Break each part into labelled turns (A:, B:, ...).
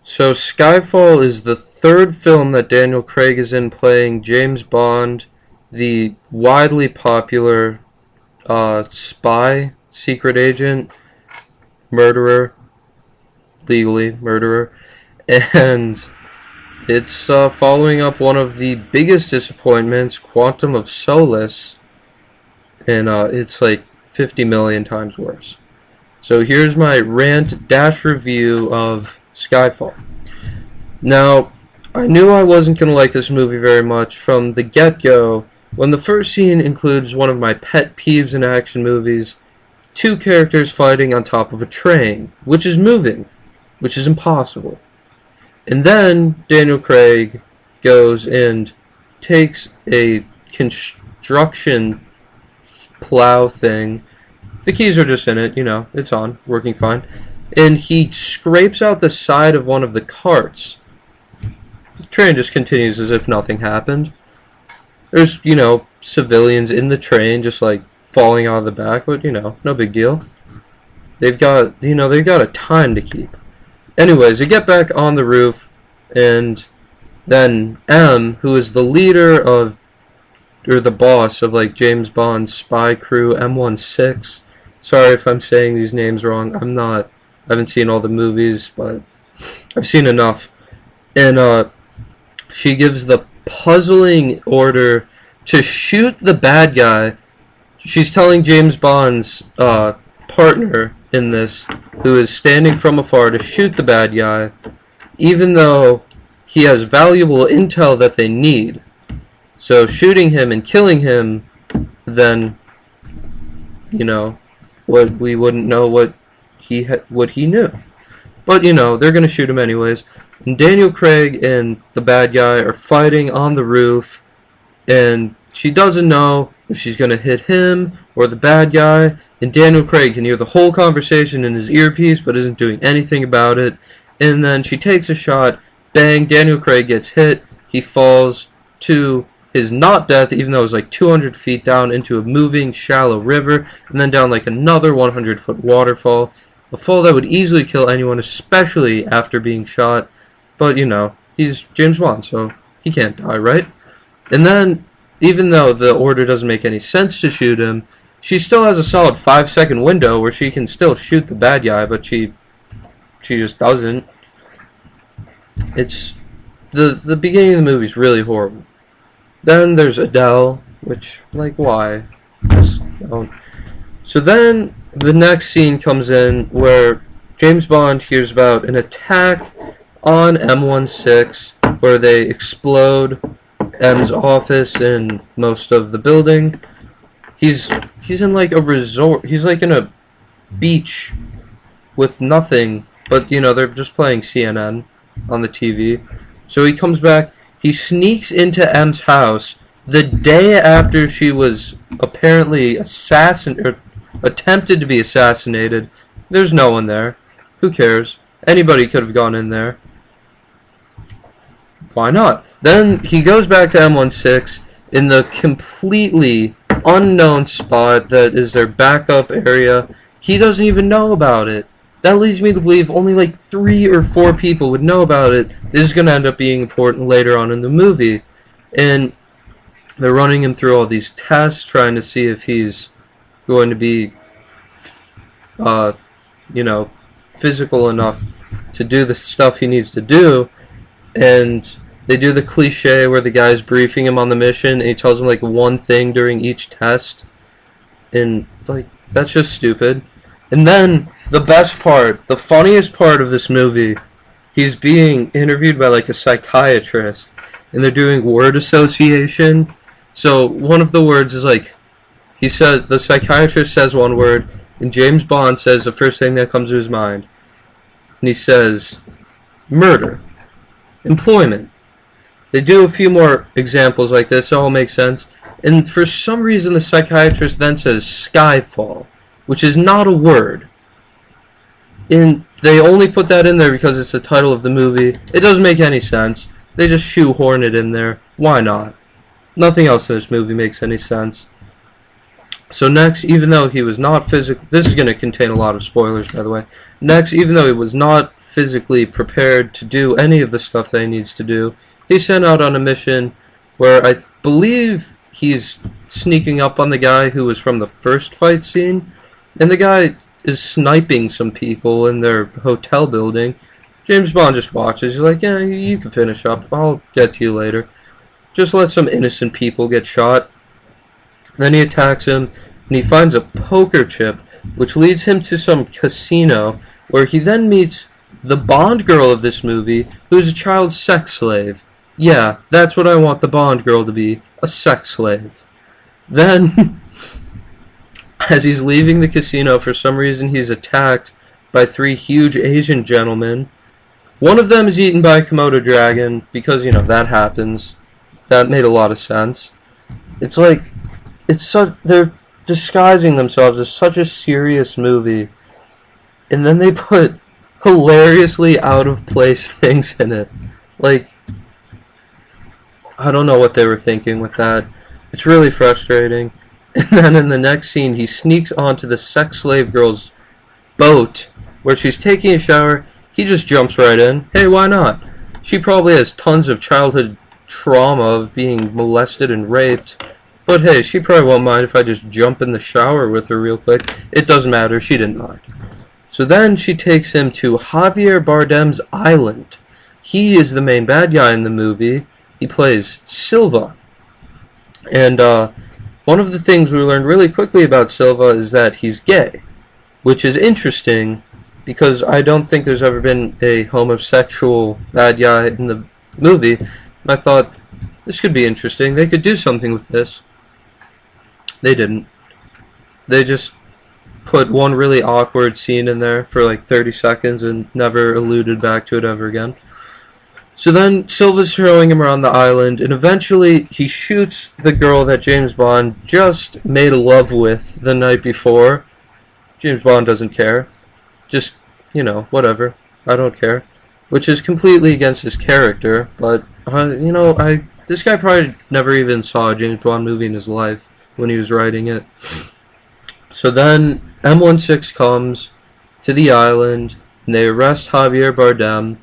A: So Skyfall is the third film that Daniel Craig is in playing James Bond, the widely popular spy, secret agent, murderer, legally murderer, and it's following up one of the biggest disappointments, Quantum of Solace, and it's like 50 million times worse. So here's my rant dash review of Skyfall. Now, I knew I wasn't going to like this movie very much from the get-go when the first scene includes one of my pet peeves in action movies, two characters fighting on top of a train, which is moving, which is impossible. And then Daniel Craig goes and takes a construction plow thing. The keys are just in it, you know, it's on, working fine. And he scrapes out the side of one of the carts. The train just continues as if nothing happened. There's, you know, civilians in the train just like falling out of the back, but you know, no big deal. They've got a time to keep. Anyways, they get back on the roof, and then M, who is the leader of, or the boss of like James Bond's spy crew, M16. Sorry if I'm saying these names wrong. I haven't seen all the movies, but I've seen enough. And she gives the puzzling order to shoot the bad guy. She's telling James Bond's partner in this, who is standing from afar, to shoot the bad guy, even though he has valuable intel that they need. So shooting him and killing him, then, you know, we wouldn't know what he knew. But, you know, they're going to shoot him anyways. And Daniel Craig and the bad guy are fighting on the roof, and she doesn't know if she's going to hit him or the bad guy. And Daniel Craig can hear the whole conversation in his earpiece, but isn't doing anything about it. And then she takes a shot. Bang, Daniel Craig gets hit. He falls to his not death, even though it was like 200 feet down into a moving, shallow river, and then down like another 100-foot waterfall. A fall that would easily kill anyone, especially after being shot. But, you know, he's James Bond, so he can't die, right? And then, even though the order doesn't make any sense to shoot him, she still has a solid 5-second window where she can still shoot the bad guy, but she just doesn't. It's the beginning of the movie is really horrible. Then there's Adele, which, like, why? Just don't. So then the next scene comes in where James Bond hears about an attack on M16 where they explode M's office and most of the building. He's in like a resort. He's like in a beach with nothing, but you know, they're just playing CNN on the TV. So he comes back, he sneaks into M's house the day after she was apparently attempted to be assassinated. There's no one there. Who cares? Anybody could have gone in there. Why not? Then he goes back to M16 in the completely unknown spot that is their backup area. He doesn't even know about it. That leads me to believe only like 3 or 4 people would know about it. This is going to end up being important later on in the movie. And they're running him through all these tests, trying to see if he's going to be, you know, physical enough to do the stuff he needs to do. And they do the cliche where the guy's briefing him on the mission and he tells him like one thing during each test. And like, that's just stupid. And then the best part, the funniest part of this movie, he's being interviewed by like a psychiatrist and they're doing word association. So one of the words is like, the psychiatrist says one word and James Bond says the first thing that comes to his mind. And he says, murder. Employment. They do a few more examples like this, so it all makes sense. And for some reason, the psychiatrist then says Skyfall, which is not a word. And they only put that in there because it's the title of the movie. It doesn't make any sense. They just shoehorn it in there. Why not? Nothing else in this movie makes any sense. So next, even though he was not physically... This is going to contain a lot of spoilers, by the way. Next, even though he was not physically prepared to do any of the stuff that he needs to do. He's sent out on a mission where I believe he's sneaking up on the guy who was from the first fight scene, and the guy is sniping some people in their hotel building. James Bond just watches. He's like, yeah, you can finish up. I'll get to you later. Just let some innocent people get shot. Then he attacks him, and he finds a poker chip, which leads him to some casino, where he then meets the Bond girl of this movie, who's a child sex slave. Yeah, that's what I want the Bond girl to be, a sex slave. Then, as he's leaving the casino, for some reason he's attacked by 3 huge Asian gentlemen. One of them is eaten by a Komodo dragon, because, you know, that happens. That made a lot of sense. It's like, they're disguising themselves as such a serious movie, and then they put hilariously out of place things in it. Like, I don't know what they were thinking with that. It's really frustrating. And then in the next scene, he sneaks onto the sex slave girl's boat where she's taking a shower. He just jumps right in. Hey, why not? She probably has tons of childhood trauma of being molested and raped. But hey, she probably won't mind if I just jump in the shower with her real quick. It doesn't matter. She didn't mind. So then she takes him to Javier Bardem's island. He is the main bad guy in the movie. He plays Silva. And one of the things we learned really quickly about Silva is that he's gay, which is interesting because I don't think there's ever been a homosexual bad guy in the movie. And I thought, this could be interesting. They could do something with this. They didn't. They just put one really awkward scene in there for like 30 seconds and never alluded back to it ever again. So then Silva's showing him around the island, and eventually he shoots the girl that James Bond just made love with the night before. James Bond doesn't care. Just, you know, whatever. I don't care. Which is completely against his character, but, you know, this guy probably never even saw a James Bond movie in his life when he was writing it. So then M16 comes to the island, and they arrest Javier Bardem.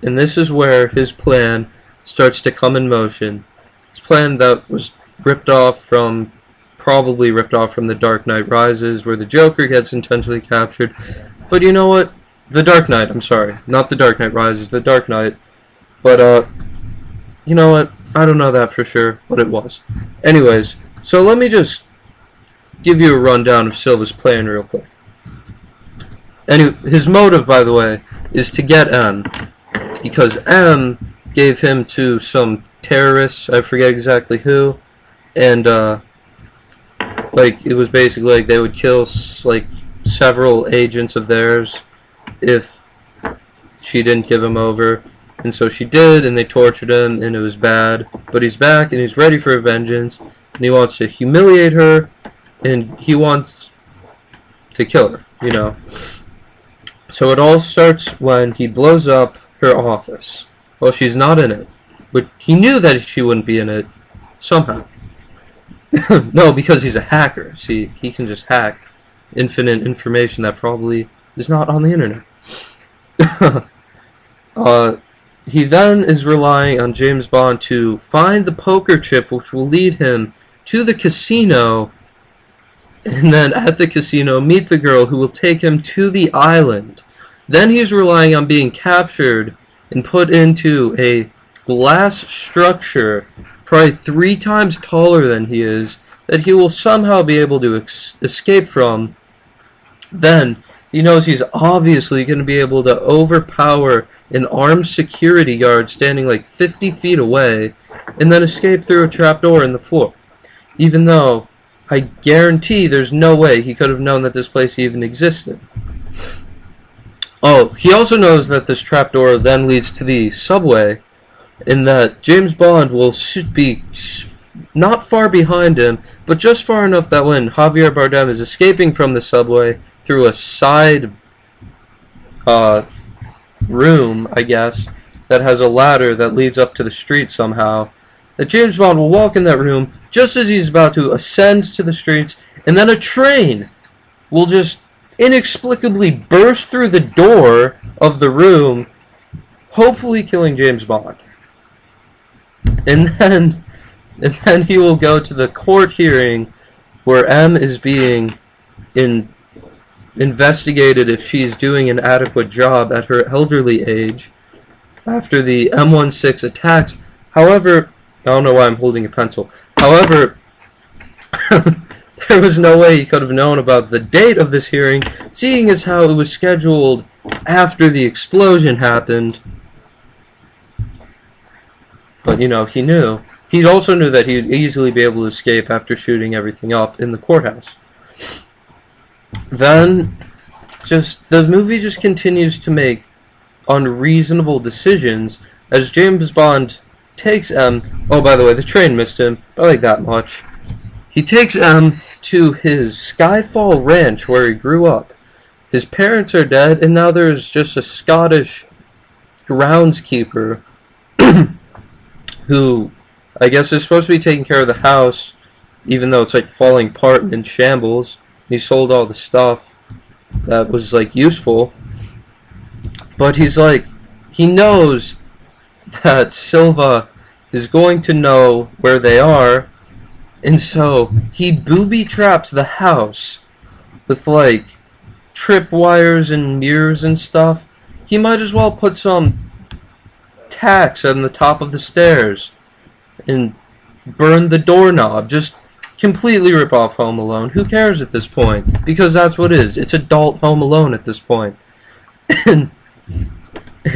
A: And this is where his plan starts to come in motion. His plan that was probably ripped off from The Dark Knight Rises, where the Joker gets intentionally captured. But you know what? The Dark Knight, I'm sorry. Not The Dark Knight Rises, The Dark Knight. But, you know what? I don't know that for sure, but it was. Anyways, so let me just give you a rundown of Silva's plan real quick. His motive, by the way, is to get M. Because M gave him to some terrorists, I forget exactly who, and like it was basically like they would kill like several agents of theirs if she didn't give him over, and so she did, and they tortured him, and it was bad. But he's back, and he's ready for vengeance, and he wants to humiliate her, and he wants to kill her, you know. So it all starts when he blows up her office. Well, she's not in it. But he knew that she wouldn't be in it somehow. No, because he's a hacker. See, he can just hack infinite information that probably is not on the internet. He then is relying on James Bond to find the poker chip which will lead him to the casino, and then at the casino meet the girl who will take him to the island. Then he's relying on being captured and put into a glass structure, probably 3 times taller than he is, that he will somehow be able to escape from. Then he knows he's obviously going to be able to overpower an armed security guard standing like 50 feet away, and then escape through a trapdoor in the floor. Even though I guarantee there's no way he could have known that this place even existed. Oh, he also knows that this trapdoor then leads to the subway, and that James Bond will be not far behind him, but just far enough that when Javier Bardem is escaping from the subway through a side room, I guess, that has a ladder that leads up to the street somehow, that James Bond will walk in that room just as he's about to ascend to the streets, and then a train will just inexplicably burst through the door of the room, hopefully killing James Bond. And then he will go to the court hearing where M is being investigated if she's doing an adequate job at her elderly age after the M16 attacks. However, I don't know why I'm holding a pencil. However, there was no way he could have known about the date of this hearing, seeing as how it was scheduled after the explosion happened. But, you know, he knew. He also knew that he'd easily be able to escape after shooting everything up in the courthouse. Then, the movie just continues to make unreasonable decisions as James Bond takes M. Oh, by the way, the train missed him. I like that much. He takes M to his Skyfall ranch where he grew up. His parents are dead, and now there's just a Scottish groundskeeper who I guess is supposed to be taking care of the house, even though it's like falling apart and in shambles. He sold all the stuff that was like useful, but he's like, he knows that Silva is going to know where they are, and so he booby traps the house with like tripwires and mirrors and stuff. He might as well put some tacks on the top of the stairs and burn the doorknob. Just completely rip off Home Alone. Who cares at this point? Because that's what it is. It's adult Home Alone at this point. And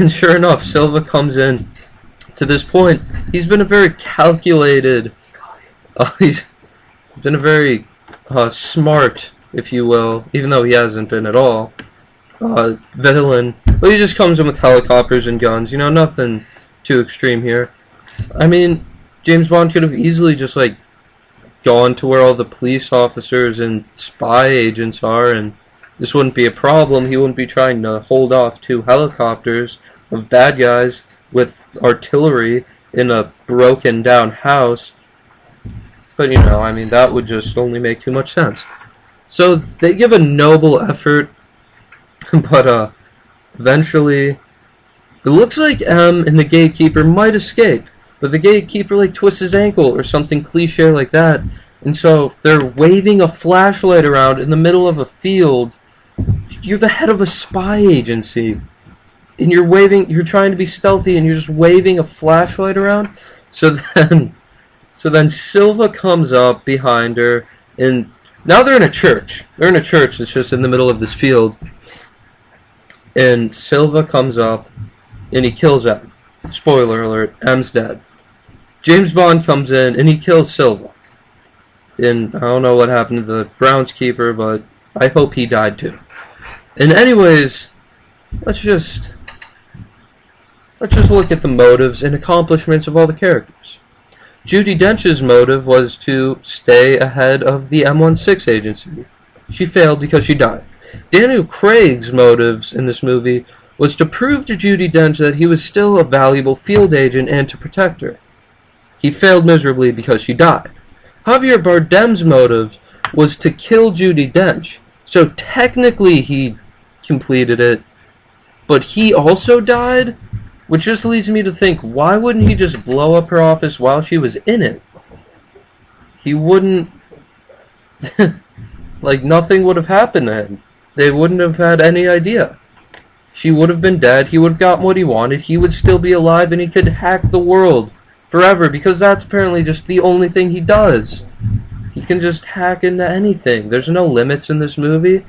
A: sure enough, Silva comes in. To this point, he's been a very calculated, he's been a very smart, if you will, even though he hasn't been at all, villain. But he just comes in with helicopters and guns, you know, nothing too extreme here. I mean, James Bond could have easily just, like, gone to where all the police officers and spy agents are, and this wouldn't be a problem. He wouldn't be trying to hold off 2 helicopters of bad guys with artillery in a broken down house. But, you know, I mean, that would just only make too much sense. So, they give a noble effort, but, eventually, it looks like M and the gatekeeper might escape, but the gatekeeper, like, twists his ankle or something cliche like that, and so they're waving a flashlight around in the middle of a field. You're the head of a spy agency, and you're trying to be stealthy, and you're just waving a flashlight around. So then Silva comes up behind her, and now they're in a church. They're in a church that's just in the middle of this field. And Silva comes up, and he kills M. Spoiler alert, M's dead. James Bond comes in, and he kills Silva. And I don't know what happened to the groundskeeper, but I hope he died too. And anyways, let's just look at the motives and accomplishments of all the characters. Judi Dench's motive was to stay ahead of the M16 agency. She failed because she died. Daniel Craig's motives in this movie was to prove to Judi Dench that he was still a valuable field agent and to protect her. He failed miserably because she died. Javier Bardem's motive was to kill Judi Dench, so technically he completed it, but he also died? Which just leads me to think, why wouldn't he just blow up her office while she was in it? He wouldn't... like, nothing would have happened to him. They wouldn't have had any idea. She would have been dead, he would have gotten what he wanted, he would still be alive, and he could hack the world forever, because that's apparently just the only thing he does. He can just hack into anything. There's no limits in this movie,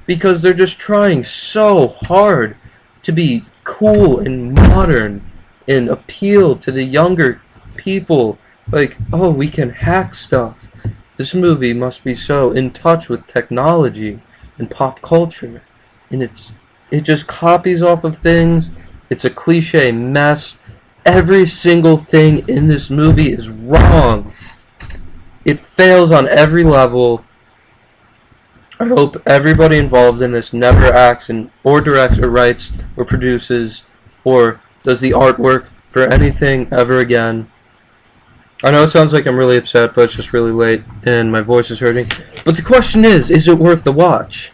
A: because they're just trying so hard to be cool and modern and appeal to the younger people. Like, oh, we can hack stuff. This movie must be so in touch with technology and pop culture. And it just copies off of things. It's a cliche mess. Every single thing in this movie is wrong. It fails on every level. I hope everybody involved in this never acts or directs or writes or produces or does the artwork for anything ever again. I know it sounds like I'm really upset, but it's just really late and my voice is hurting. But the question is it worth the watch?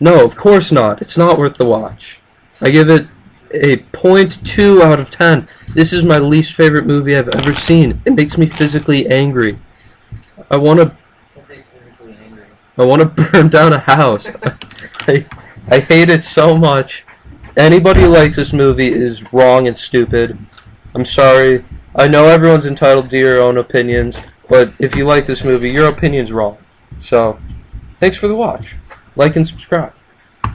A: No, of course not. It's not worth the watch. I give it a 0.2 out of 10. This is my least favorite movie I've ever seen. It makes me physically angry. I want to burn down a house. I hate it so much. Anybody who likes this movie is wrong and stupid. I'm sorry. I know everyone's entitled to your own opinions, but if you like this movie, your opinion's wrong. So, thanks for the watch. Like and subscribe.